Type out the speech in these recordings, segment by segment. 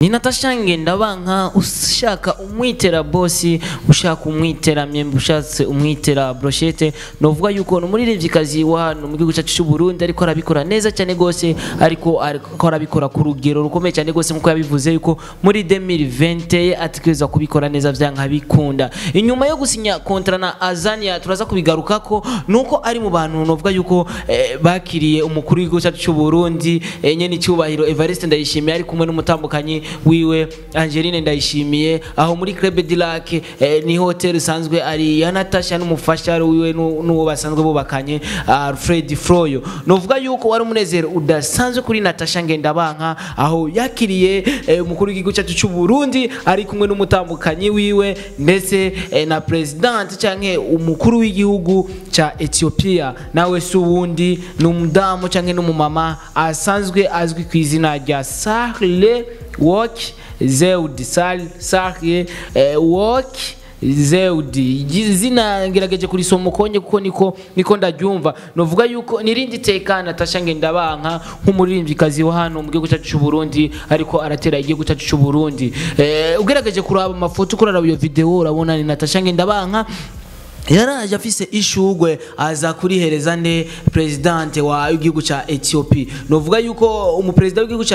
Ni Natasha Ngendabanka ushaka umwitera bosi ushaka umwitera myembe ushatse umwitera brochette novuga yuko no muririmvyikazi wa hano mu gihugu cyacu cy'u Burundi ariko arabikora neza cyane gose ariko arabikora ku rugero rukomeye cyane gose nkuko yabivuze yuko muri 2020 atikeza kubikora neza vyanka bikunda inyuma yo gusinya kontra na Azania turaza kubigarukako nuko ari mu bantu novuga yuko bakiriye umukuru w'igihugu cyacu cy'u Burundi nyene cyubahiro Evariste Ndayishimiye ari kumwe n'umutambukanyi wiwe Angeline Ndayishimiye aho muri Club de Lac ni hotel sanzwe ari ya Natasha n'umufasha wiwe n'uwo basanzwe bubakanye Fred Froyo novuga yuko wari umunezero udasanzwe kuri Natasha Ngendabanka aho yakiriye umukuru w'igihugu cyacu cy'u Burundi ari kumwe n'umutambukanyi wiwe ndetse na president canke umukuru w'igihugu ca Ethiopia nawe suwundi n'umudamu canke n'umumama asanzwe azwi ku izina rya Sarle Walk Zeudi Sarye Walk Zeudi zina ngerageje kuri somo konye kuko niko ndagyumva novuga yuko nirindi tekana Natasha Ngendabanka nk'umuririmbyikazi wa hano mu gihugu cyacu cy'u Burundi ariko aratera igihugu cyacu cy'u Burundi ugerageje kuraba amafoto kurara iyo video urabona ni Natasha Ngendabanka yaraje afise ishugwe aza kurihereza nde president wa igihugu ca Ethiopia novuga yuko umupresident w'igihugu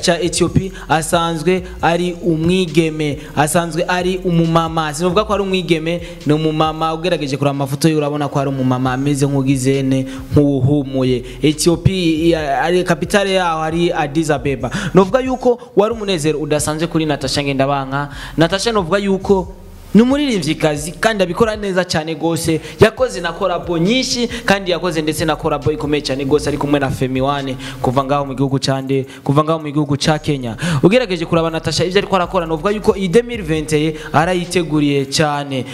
ca Ethiopia asanzwe ari umwigeme asanzwe ari umumama sinovuga ko ari umwigeme no umumama ugerageje kuri amafoto urabona ko ari umumama ameze nk'ugizene nk'uhumuye Ethiopia ari capitale yaho ari Addis Ababa novuga yuko wari umunezero udasanzwe kuri Natasha Ngendabanka Natasha novuga yuko numuririmvyikazi kandi abikora neza cyane gose yakoze na collabo nyinshi kandi yakoze ndetse na collabo ikomeye cyane gose ari kumwe na Femi Wane kuva ngaho mu gihugu cyande kuva ngaho mu gihugu ca Kenya ugerageje kuraba Natasha ivyo ariko arakora novuga yuko 2020 arayiteguriye cyane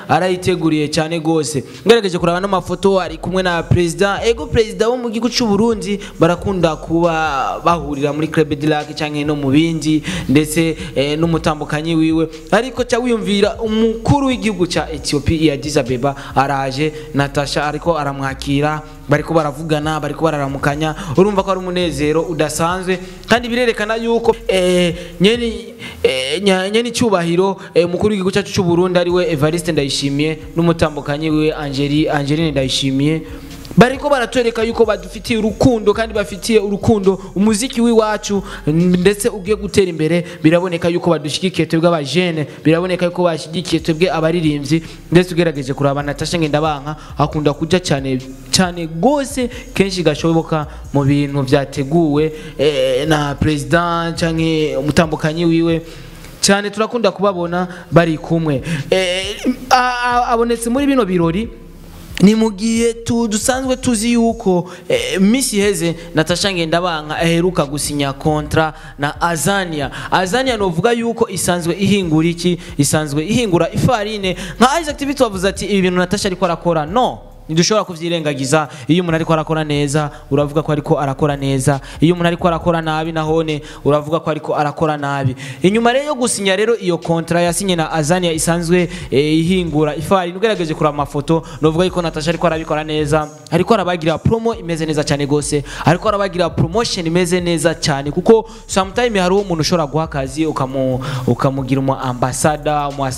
arayiteguriye cyane gose ugerageje kuraba n'amafoto ari kumwe na president president wo mu gihugu cy'u Burundi barakunda kuba bahurira muri Club de Lac canke no mu bindi ndetse n'umutambukanyi wiwe ariko ca wiyumvira umukuru w'igihugu ca Ethiopia Addis Ababa araje Natasha ariko aramwakira bariko baravugana bariko bararamukanya urumva ko ari umunezero udasanzwe kandi birerekana yuko nyeni cyubahiro umukuru w'igihugu cyacu cy'u Burundi ari we Evariste Ndayishimiye n'umutambukanyi we Angeline Ndayishimiye bariko baratwereka yuko badufitiye urukundo kandi bafitiye urukundo umuziki w'iwacu ndetse ugiye gutera imbere biraboneka yuko badushigikiye twebwe abajene biraboneka yuko bashigikiye twebwe abaririmbyi ndetse ugerageje kuraba Natasha Ngendabanka akunda kuja cyane gose kenshi gashoboka mu bintu byateguwe na president canke umutambukanyi wiwe cyane turakunda kubabona bari kumwe abonetse muri bino birori ni mugiye dusanzwe tuzi yuko misi heze Natasha Ngendabanka aheruka gusinya kontra na Azania novuga yuko isanzwe ihingura isanzwe ihingura ifarine nka Isaac TV tuvuze ati ibi bintu Natasha ariko arakora no nidushobora kuvyirengagiza iyo umuntu ariko arakora neza uravuga ko ariko arakora neza iyo umuntu ariko arakora nabi nahone uravuga ko ariko arakora nabi inyuma rero yo gusinya rero iyo kontra yasinye na Azania isanzwe ihingura ifari nugerageje kuri amafoto novuga yuko Natasha ariko arabikora neza ariko arabagira promo imeze neza cyane gose ariko arabagira promotion imeze neza cyane kuko sometime hari umuntu ushobora guha akazi ukamugira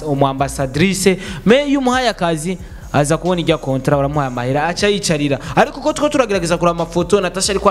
umu ambassadrice me yumuhaye akazi aza kubona ijya kontra baramuhaye amahera aca yicarira ariko ko two turagerageza kuri amafoto Natasha ariko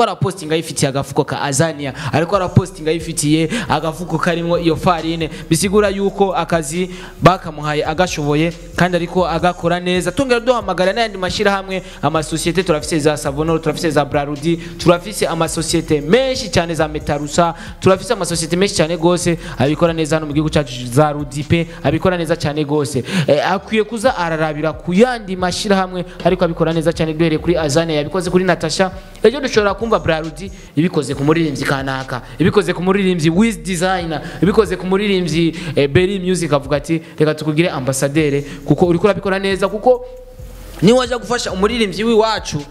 arapostinga yifitiye agafuko ka Azania ariko arapostinga yifitiye agafuko karimo iyo farine bisigura yuko akazi bakamuhaye agashoboye kandi ariko agakora neza tongera duhamagara n'andi mashira hamwe amasosiyete turafise za Savonor turafise za Brarudi turafise amasosiyete menshi cyane za Metarusa turafise amasosiyete menshi cyane gose abikora neza hano mu gihugu cyacu za Rudipe abikora neza cyane gose akwiye kuza ararabira kuyandi mashira hamwe ariko abikora neza cyane duhere kuri Azania yabikoze kuri Natasha ejo dushobora kumva Brarudi ibikoze ku muririmbyi kanaka ibikoze ku muririmbyi Wiz Designer ibikoze ku muririmbyi Berry Music avuga ati reka tukugire ambassadeur kuko uri kurabikora neza kuko ni waje gufasha umuririmbyi w'iwacu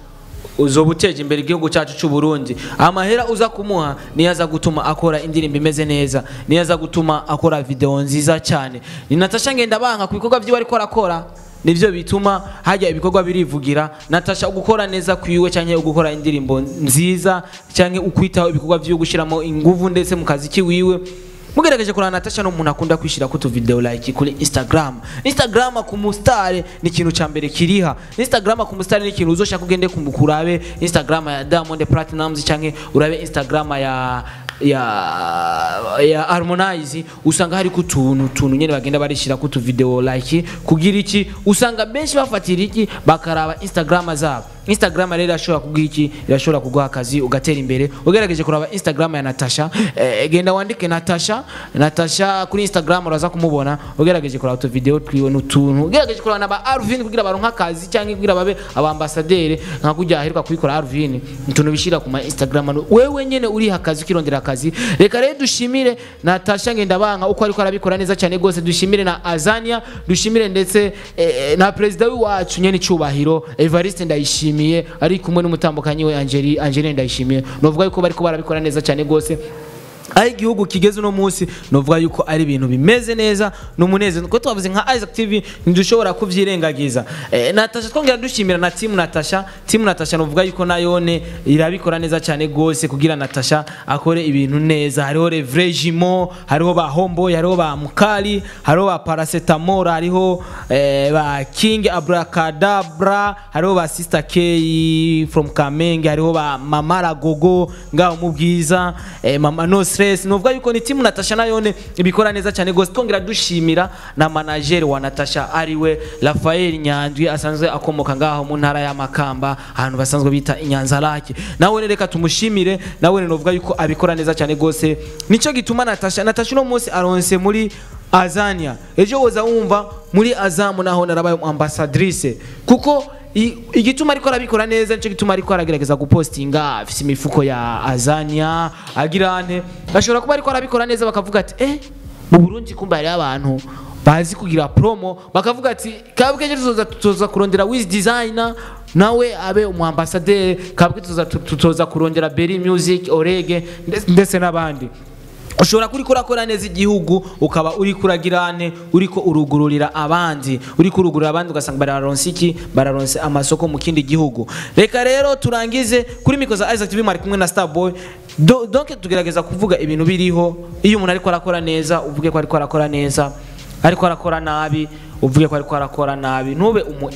uzobuteje imbere igihugu cyacu cy'u Burundi amahera uza kumuha niyaza gutuma akora indirimbo imeze neza niyaza gutuma akora video nziza cyane ni Natasha Ngendabanka ku bikorwa byo ariko arakora nivyo bituma hajya ibikorwa birivugira. Natasha ugukora neza kwiwe canke ugukora indirimbo nziza canke ukwitaho ibikorwa vyo gushiramo inguvu ndetse mu kazi kiwiwe. Mugerageje kurana Natasha no umuntu akunda kwishira ku tu video like kuri Instagram. Instagram ku mustare ni ikintu cyambere kiriha. Instagram ku mustare ni ikintu uzoshaka kugende kumukurabe Instagram ya Diamond Platnumz canke urabe Instagram ya Harmonize, usanga hari kutuntu nyene bagenda barishira ku tu video like kugira iki, usanga benshi bafatira iki bakaraba Instagram zabo. Instagram rero irashobora kugira iki, irashobora kuguha akazi ugatera imbere. Ugerageje kuraba Instagram ya Natasha, genda wandike Natasha kuri Instagram uraza kumubona. Ugerageje kuraba tu video twiwe n'utuntu, ugerageje kuraba na Arvin kugira baronka akazi cyangwa kugira babe abambassadeur nka kujya aheruka kubikora Arvin, utuntu bishira ku ma Instagram. Wewe nyene uri akazi kirondera akazi. Reka rero dushimire Natasha ngenda banka uko ariko arabikora neza cyane gose. Dushimire na Azania, dushimire ndetse na president wacu nyene cyubahiro Evariste Ndayishimiye ari kumwe n'umutambukanyi we Angeline Ndayishimiye. Novuga yuko bariko barabikora neza cyane gose. Ari igihugu kigeze no munsi novuga yuko ari ibintu bimeze neza n'umunezero ko twavuze nka Isaac TV ndushobora kuvyirengagiza. Natasha twongera dushimira na team Natasha novuga yuko nayone irabikora neza cyane gose kugira Natasha akore ibintu neza. Hariho Revrejimo, hariho ba Homeboy, hariho ba Mukali, hariho ba Paracetamol, hariho ba King Abracadabra, hariho ba Sister K from Kamenge, hariho ba Mama Ragogo ngaho mu Bwiza, Mama No Stress. Novuga yuko ni team Natasha nayone ibikora neza cyane gose. Twongera dushimira na manager wa Natasha ariwe Raphael Nyandwi asanzwe akomoka ngaho mu ntara ya Makamba ahantu basanzwe bita Inyanza Lake. Nawe reka tumushimire, nawe novuga yuko abikora neza cyane gose. Nico gituma Natasha no munsi aronse muri Azania. Ejo woza wumva muri Azam naho narabaye ambassadrice kuko igituma ariko arabikora neza. Nico gituma ariko aragerageza gupostinga afise imifuko ya Azania agirane. Bashobora kuba ariko arabikora neza bakavuga ati mu Burundi kumba hari abantu bazi kugira promo, bakavuga ati kabwe tuzoza kurondera Wiz Designer nawe abe umu ambassadeur, kabwe tuzoza kurondera Berry Music, Orege ndetse n'abandi. Ushobora kuri kurakora neza igihugu ukaba uri kuragirane uriko urugururira abandi, uri kurugurura abandi ugasanga bararonse amasoko mu kindi gihugu. Reka rero turangize kuri mikoza Isaac TV mari kumwe na Starboy. Donc tugerageza kuvuga ibintu biriho. Iyo umuntu ariko arakora neza uvuge ko ariko arakora neza, ariko arakora nabi uvuge ko ariko arakora nabi. Ntube umu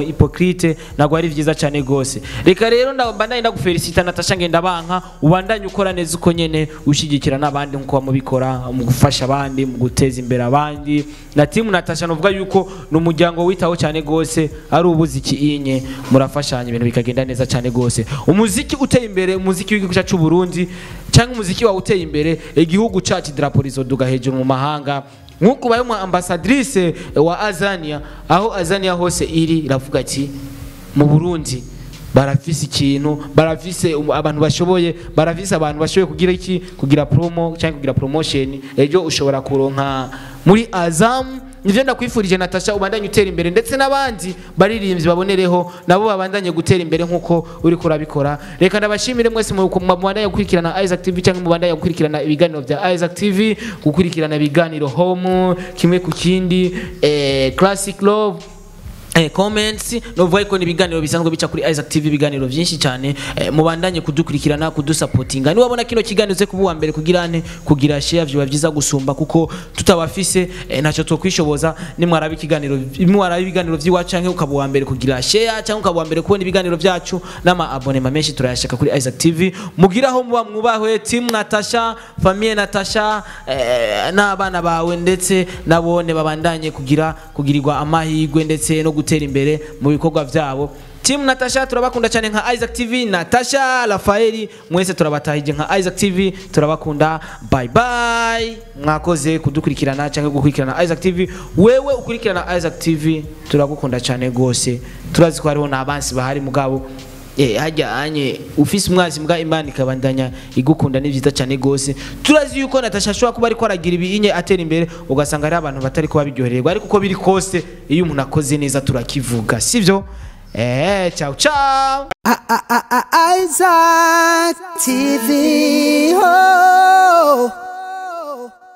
hypocrite nagwa ari vyiza cyane gose. Reka rero ndabandanye ndagufelicita Natasha ngenda banka ubandanye ukora neza uko nyene ushigikira nabandi nko bamubikora mu gufasha abandi mu guteza imbere abandi. Na team Natasha novuga yuko n'umuryango witaho cyane gose, ari ubuziki inye murafashanya ibintu bikagenda neza cyane gose. Umuziki uteye imbere, umuziki w'igihugu cyacu Burundi cyangwa umuziki wa uteye imbere, igihugu cyacu drapo rizoduga hejuru mu mahanga. Nkuko bayo mu ambassadrice wa Azania, aho Azania hose iri iravuga ati mu Burundi barafise ikintu, barafise abantu bashoboye, barafise abantu bashoboye kugira iki, kugira promo cyangwa kugira promotion. Ejo ushobora kuronka muri Azam. Nivyo ndakwifurije Natasha ubandanye utera imbere ndetse nabandi baririmbyi babonereho nabo babandanye gutera imbere nkuko uri kurabikora. Reka ndabashimire mwese mu bandanye gukurikirana Isaac TV cyangwa mu bandanye gukurikirana ibiganiro bya Isaac TV, gukurikirana ibiganiro home kimwe ku kindi, Classic Love, comments novuga ko ni biganiro bisanzwe bica kuri Isaac TV, biganiro byinshi cyane. Mubandanye kudukurikirana kudusupportinga. Ni wabona kino kiganiro ze kubuwa mbere kugira share byo byiza gusumba kuko tutabafise ntacyo twokwishoboza. Ni mwarabi ibiganiro by'iwacu canke ukabuwa mbere kugira share cyangwa ukabuwa mbere kubona ibiganiro byacu n'ama abonnement menshi turayashaka kuri Isaac TV. Mugiraho muba mwubahwe team Natasha, famille Natasha, n'abana bawe ndetse nabone babandanye kugirirwa amahirwe ndetse no gutera imbere mu bikorwa byabo. Team Natasha turabakunda cyane nka Isaac TV. Natasha, Raphael mwese turabatahije nka Isaac TV, turabakunda. Bye bye. Mwakoze kudukurikirana cyangwa gukurikirana Isaac TV. Wewe ukurikirana Isaac TV turagukunda cyane gose. Turazi ko hariho n'abansi bahari mugabo hajya anye ufise umwazi mbwa Imana ikabandanya igukunda ni byiza cyane gose. Turazi yuko Natasha ashobora kuba ariko aragira ibinye atera imbere ugasanga ari abantu batari ko babiryohererwa, ariko uko biri kose iyo umuntu akoze neza turakivuga, sivyo? Ciao ciao. Isaac TV. Oh.